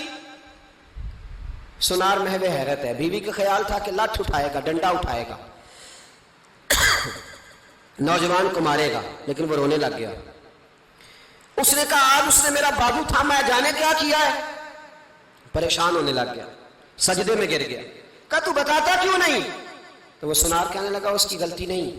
سنار محو حیرت ہے. بیوی کا خیال تھا کہ لٹھ اٹھائے گا, ڈنڈا اٹھائے گا, نوجوان کو مارے گا, لیکن وہ رونے لگ گیا. اس نے کہا آج اس نے میرا بازو تھاما ہے, جانے کیا کیا ہے. پریشان ہونے لگ گیا, سجدے میں گر گیا. کہا تو بتاتا کیوں نہیں؟ تو وہ سنار کہنے لگا اس کی غلطی نہیں,